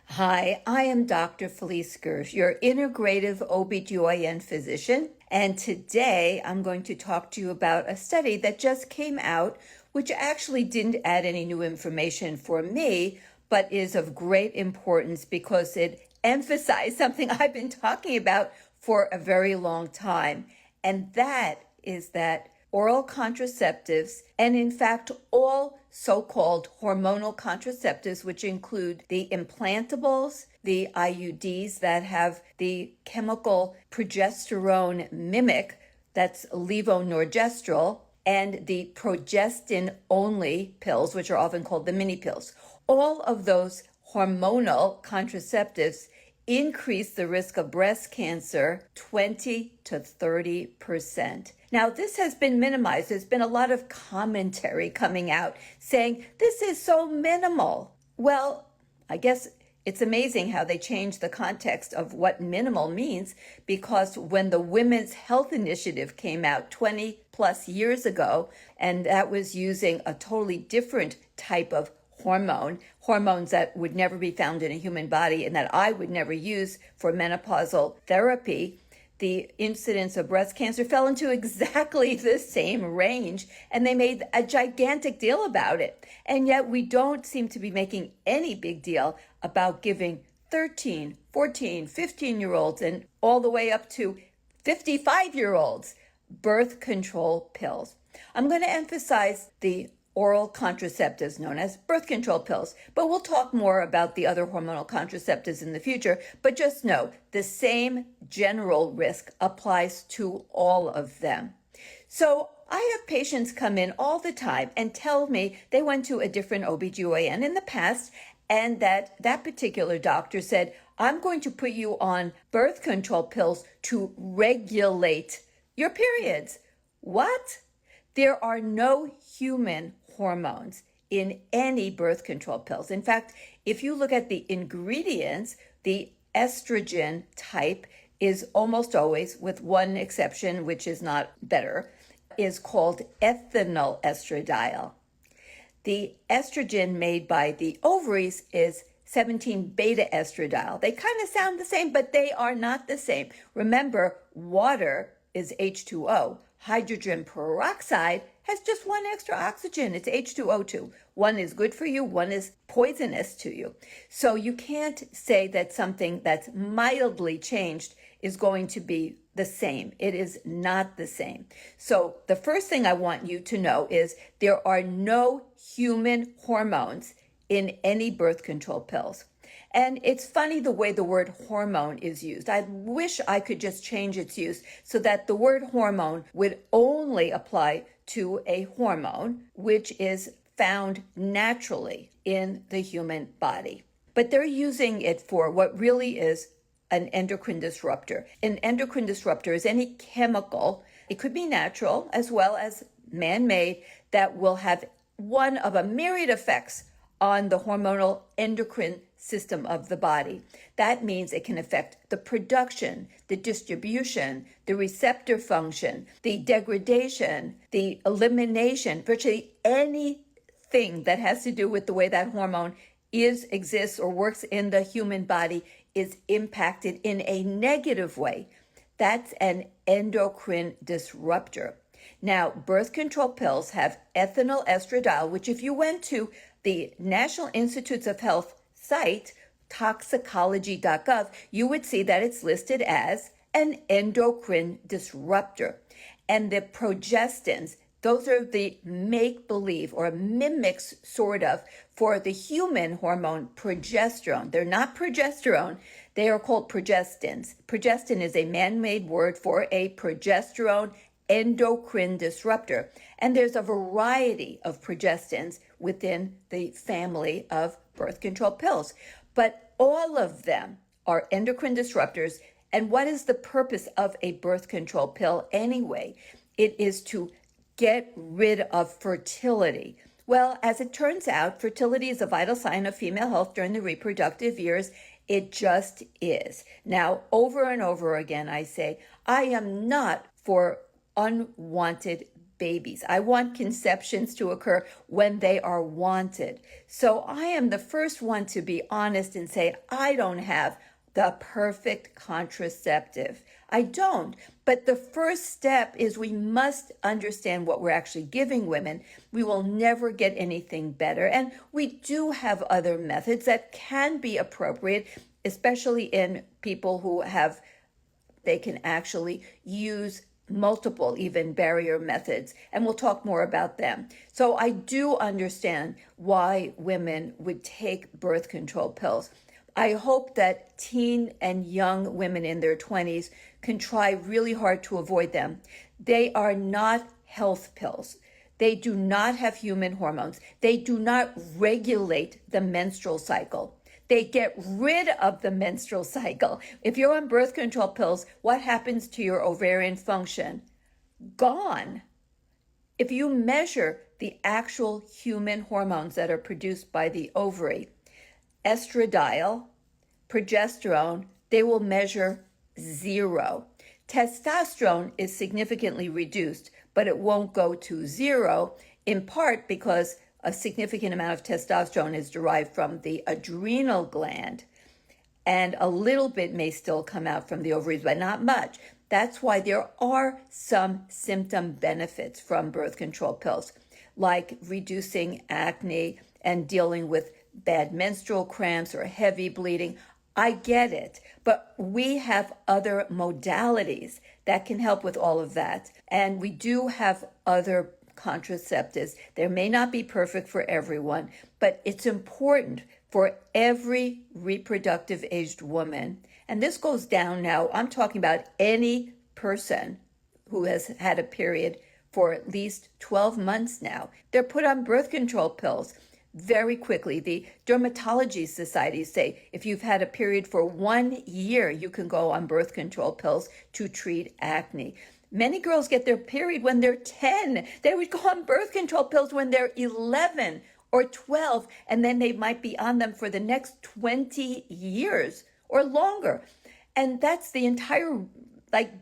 Hi, I am Dr. Felice Gersh, your integrative OBGYN physician, and today I'm going to talk to you about a study that just came out, which actually didn't add any new information for me, but is of great importance because it emphasized something I've been talking about for a very long time, and that is that oral contraceptives, and in fact, all so-called hormonal contraceptives, which include the implantables, the IUDs that have the chemical progesterone mimic, that's levonorgestrel, and the progestin-only pills, which are often called the mini pills. All of those hormonal contraceptives increase the risk of breast cancer 20 to 30%. Now, this has been minimized. There's been a lot of commentary coming out saying this is so minimal. Well, I guess it's amazing how they changed the context of what minimal means, because when the Women's Health Initiative came out 20 plus years ago, and that was using a totally different type of hormones that would never be found in a human body and that I would never use for menopausal therapy, the incidence of breast cancer fell into exactly the same range, and they made a gigantic deal about it. And yet we don't seem to be making any big deal about giving 13, 14, 15-year-olds and all the way up to 55-year-olds birth control pills. I'm going to emphasize the oral contraceptives known as birth control pills. But we'll talk more about the other hormonal contraceptives in the future. But just know the same general risk applies to all of them. So I have patients come in all the time and tell me they went to a different OBGYN in the past, and that particular doctor said, I'm going to put you on birth control pills to regulate your periods. What? There are no human hormones in any birth control pills. In fact, if you look at the ingredients, the estrogen type is almost always, with one exception, which is not better, is called ethinyl estradiol. The estrogen made by the ovaries is 17-beta estradiol. They kind of sound the same, but they are not the same. Remember, water is H2O. Hydrogen peroxide has just one extra oxygen. It's H2O2. One is good for you, one is poisonous to you. So you can't say that something that's mildly changed is going to be the same. It is not the same. So the first thing I want you to know is there are no human hormones in any birth control pills. And it's funny the way the word hormone is used. I wish I could just change its use so that the word hormone would only apply to a hormone which is found naturally in the human body. But they're using it for what really is an endocrine disruptor. An endocrine disruptor is any chemical, it could be natural as well as man-made, that will have one of a myriad effects on the hormonal endocrine system of the body. That means it can affect the production, the distribution, the receptor function, the degradation, the elimination, virtually anything that has to do with the way that hormone exists, or works in the human body is impacted in a negative way. That's an endocrine disruptor. Now, birth control pills have ethinyl estradiol, which if you went to the National Institutes of Health site, toxicology.gov, you would see that it's listed as an endocrine disruptor. And the progestins, those are the make-believe or mimics, sort of, for the human hormone progesterone. They're not progesterone. They are called progestins. Progestin is a man-made word for a progesterone endocrine disruptor. And there's a variety of progestins within the family of birth control pills. But all of them are endocrine disruptors. And what is the purpose of a birth control pill anyway? It is to get rid of fertility. Well, as it turns out, fertility is a vital sign of female health during the reproductive years. It just is. Now, over and over again, I say, I am not for unwanted babies. I want conceptions to occur when they are wanted. So I am the first one to be honest and say, I don't have the perfect contraceptive. I don't. But the first step is we must understand what we're actually giving women. We will never get anything better. And we do have other methods that can be appropriate, especially in people who have, they can actually use multiple even barrier methods, and we'll talk more about them. So I do understand why women would take birth control pills. I hope that teen and young women in their 20s can try really hard to avoid them. They are not health pills. They do not have human hormones. They do not regulate the menstrual cycle. They get rid of the menstrual cycle. If you're on birth control pills, what happens to your ovarian function? Gone. If you measure the actual human hormones that are produced by the ovary, estradiol, progesterone, they will measure 0. Testosterone is significantly reduced, but it won't go to 0, in part because a significant amount of testosterone is derived from the adrenal gland, and a little bit may still come out from the ovaries, but not much. That's why there are some symptom benefits from birth control pills, like reducing acne and dealing with bad menstrual cramps or heavy bleeding. I get it, but we have other modalities that can help with all of that. And we do have other contraceptives. They may not be perfect for everyone, but it's important for every reproductive aged woman. And this goes down now. I'm talking about any person who has had a period for at least 12 months now. They're put on birth control pills very quickly. The dermatology societies say if you've had a period for 1 year, you can go on birth control pills to treat acne. Many girls get their period when they're 10. They would go on birth control pills when they're 11 or 12, and then they might be on them for the next 20 years or longer. And that's the entire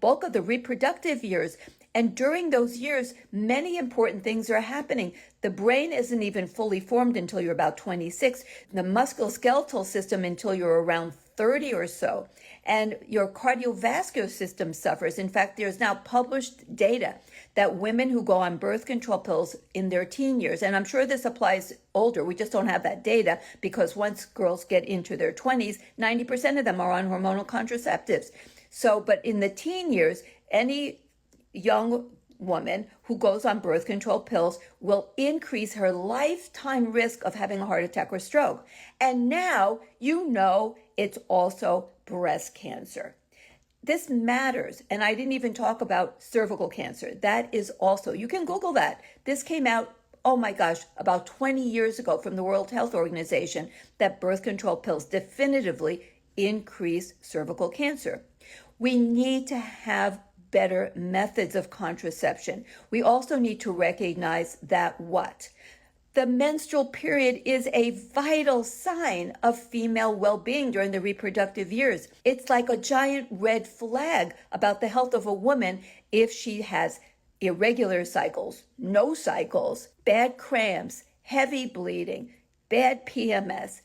bulk of the reproductive years. And during those years, many important things are happening. The brain isn't even fully formed until you're about 26. The musculoskeletal system until you're around 30 or so. And your cardiovascular system suffers. In fact, there's now published data that women who go on birth control pills in their teen years, and I'm sure this applies older, we just don't have that data because once girls get into their 20s, 90% of them are on hormonal contraceptives. So, but in the teen years, any young woman who goes on birth control pills will increase her lifetime risk of having a heart attack or stroke. And now you know it's also breast cancer. This matters. And I didn't even talk about cervical cancer. That is also, you can Google that. This came out, oh my gosh, about 20 years ago from the World Health Organization, that birth control pills definitively increase cervical cancer. We need to have better methods of contraception. We also need to recognize that what? The menstrual period is a vital sign of female well-being during the reproductive years. It's like a giant red flag about the health of a woman if she has irregular cycles, no cycles, bad cramps, heavy bleeding, bad PMS.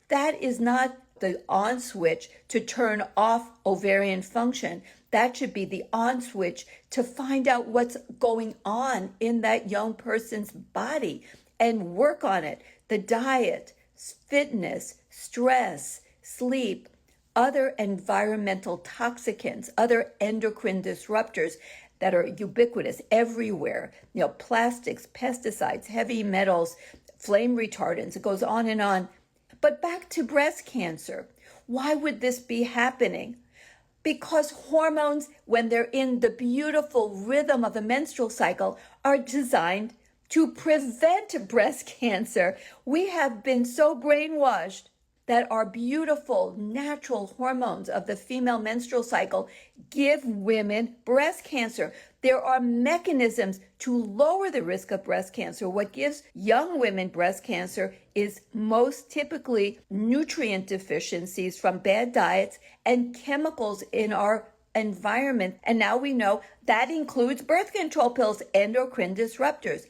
That is not the on switch to turn off ovarian function. That should be the on switch to find out what's going on in that young person's body and work on it. The diet, fitness, stress, sleep, other environmental toxicants, other endocrine disruptors that are ubiquitous everywhere, plastics, pesticides, heavy metals, flame retardants, it goes on and on. But back to breast cancer. Why would this be happening? Because hormones, when they're in the beautiful rhythm of the menstrual cycle, are designed to prevent breast cancer. We have been so brainwashed that our beautiful natural hormones of the female menstrual cycle give women breast cancer. There are mechanisms to lower the risk of breast cancer. What gives young women breast cancer is most typically nutrient deficiencies from bad diets and chemicals in our environment. And now we know that includes birth control pills, endocrine disruptors.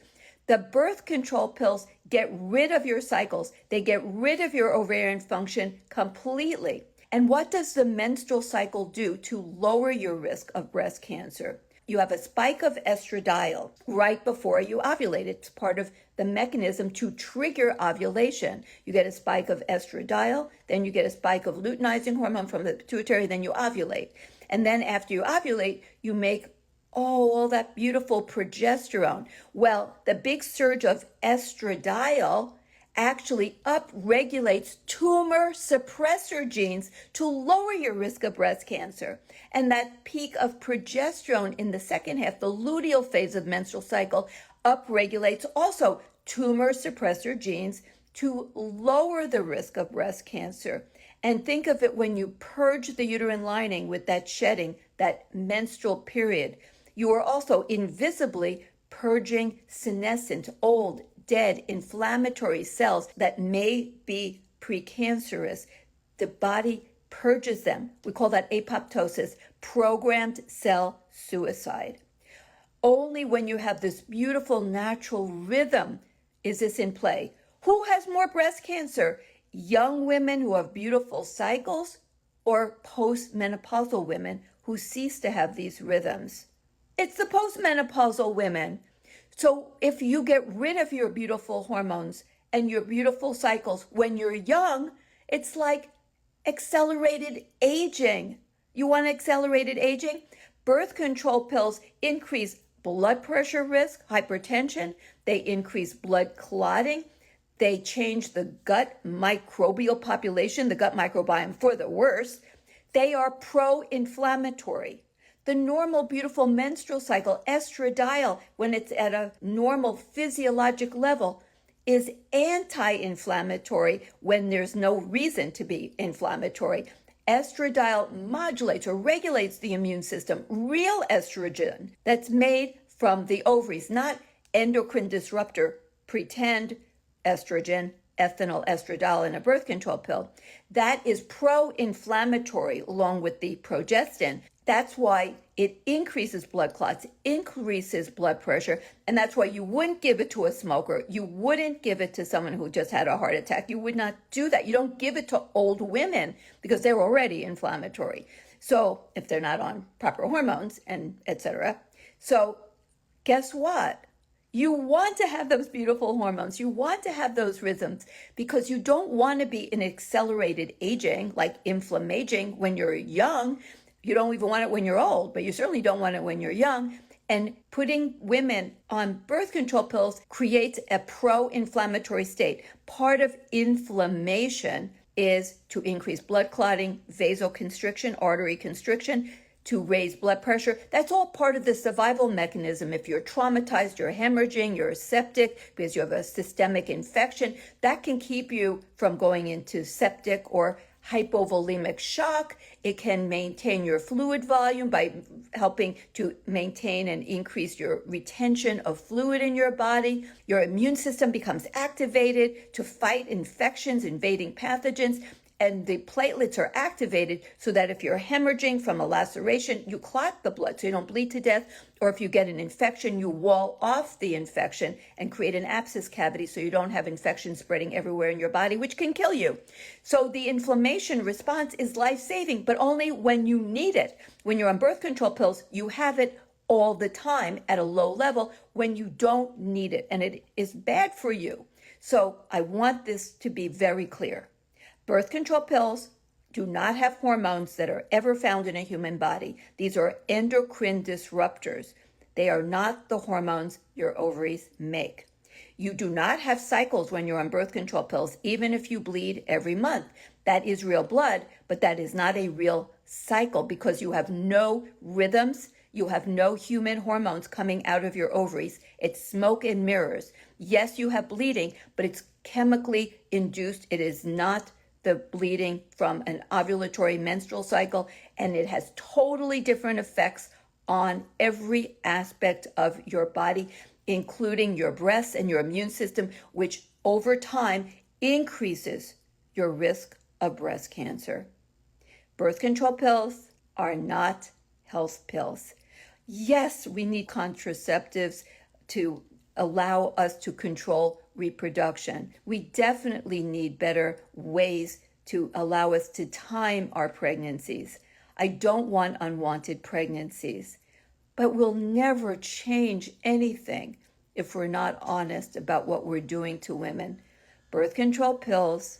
The birth control pills get rid of your cycles. They get rid of your ovarian function completely. And what does the menstrual cycle do to lower your risk of breast cancer? You have a spike of estradiol right before you ovulate. It's part of the mechanism to trigger ovulation. You get a spike of estradiol, then you get a spike of luteinizing hormone from the pituitary, then you ovulate. And then after you ovulate, you make all that beautiful progesterone. Well, the big surge of estradiol actually upregulates tumor suppressor genes to lower your risk of breast cancer. And that peak of progesterone in the second half, the luteal phase of menstrual cycle, upregulates also tumor suppressor genes to lower the risk of breast cancer. And think of it when you purge the uterine lining with that shedding, that menstrual period, you are also invisibly purging senescent, old, dead, inflammatory cells that may be precancerous. The body purges them. We call that apoptosis, programmed cell suicide. Only when you have this beautiful natural rhythm is this in play. Who has more breast cancer? Young women who have beautiful cycles or postmenopausal women who cease to have these rhythms? It's the postmenopausal women. So if you get rid of your beautiful hormones and your beautiful cycles when you're young, it's like accelerated aging. You want accelerated aging? Birth control pills increase blood pressure risk, hypertension. They increase blood clotting. They change the gut microbial population, the gut microbiome for the worse. They are pro-inflammatory. The normal, beautiful menstrual cycle, estradiol, when it's at a normal physiologic level, is anti-inflammatory when there's no reason to be inflammatory. Estradiol modulates or regulates the immune system. Real estrogen that's made from the ovaries, not endocrine disruptor, pretend estrogen, ethinyl estradiol in a birth control pill. That is pro-inflammatory along with the progestin. That's why it increases blood clots, increases blood pressure, and that's why you wouldn't give it to a smoker. You wouldn't give it to someone who just had a heart attack. You would not do that. You don't give it to old women because they're already inflammatory. So if they're not on proper hormones and etc. So guess what? You want to have those beautiful hormones. You want to have those rhythms because you don't want to be in accelerated aging, like inflammaging when you're young. You don't even want it when you're old, but you certainly don't want it when you're young. And putting women on birth control pills creates a pro-inflammatory state. Part of inflammation is to increase blood clotting, vasoconstriction, artery constriction, to raise blood pressure. That's all part of the survival mechanism. If you're traumatized, you're hemorrhaging, you're septic because you have a systemic infection, that can keep you from going into septic or hypovolemic shock. It can maintain your fluid volume by helping to maintain and increase your retention of fluid in your body. Your immune system becomes activated to fight infections, invading pathogens, and the platelets are activated so that if you're hemorrhaging from a laceration, you clot the blood so you don't bleed to death, or if you get an infection, you wall off the infection and create an abscess cavity so you don't have infection spreading everywhere in your body, which can kill you. So the inflammation response is life-saving, but only when you need it. When you're on birth control pills, you have it all the time at a low level when you don't need it, and it is bad for you. So I want this to be very clear. Birth control pills do not have hormones that are ever found in a human body. These are endocrine disruptors. They are not the hormones your ovaries make. You do not have cycles when you're on birth control pills, even if you bleed every month. That is real blood, but that is not a real cycle because you have no rhythms. You have no human hormones coming out of your ovaries. It's smoke and mirrors. Yes, you have bleeding, but it's chemically induced. It is not the bleeding from an ovulatory menstrual cycle, and it has totally different effects on every aspect of your body, including your breasts and your immune system, which over time increases your risk of breast cancer. Birth control pills are not health pills. Yes, we need contraceptives to allow us to control reproduction. We definitely need better ways to allow us to time our pregnancies. I don't want unwanted pregnancies, but we'll never change anything if we're not honest about what we're doing to women. Birth control pills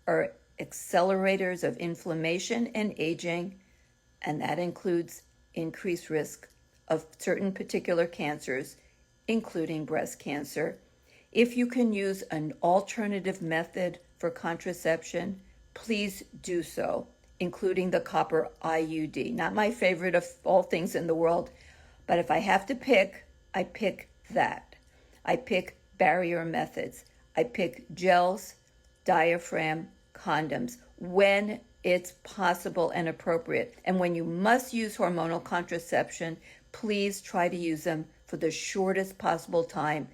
are accelerators of inflammation and aging, and that includes increased risk of certain particular cancers, including breast cancer. If you can use an alternative method for contraception, please do so, including the copper IUD. Not my favorite of all things in the world, but if I have to pick, I pick that. I pick barrier methods. I pick gels, diaphragm, condoms when it's possible and appropriate. And when you must use hormonal contraception, please try to use them for the shortest possible time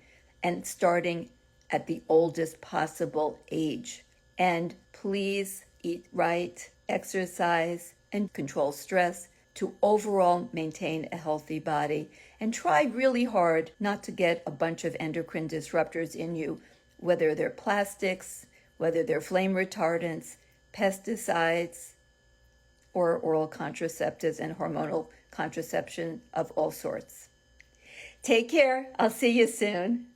and starting at the oldest possible age. And please eat right, exercise, and control stress to overall maintain a healthy body. And try really hard not to get a bunch of endocrine disruptors in you, whether they're plastics, whether they're flame retardants, pesticides, or oral contraceptives and hormonal contraception of all sorts. Take care. I'll see you soon.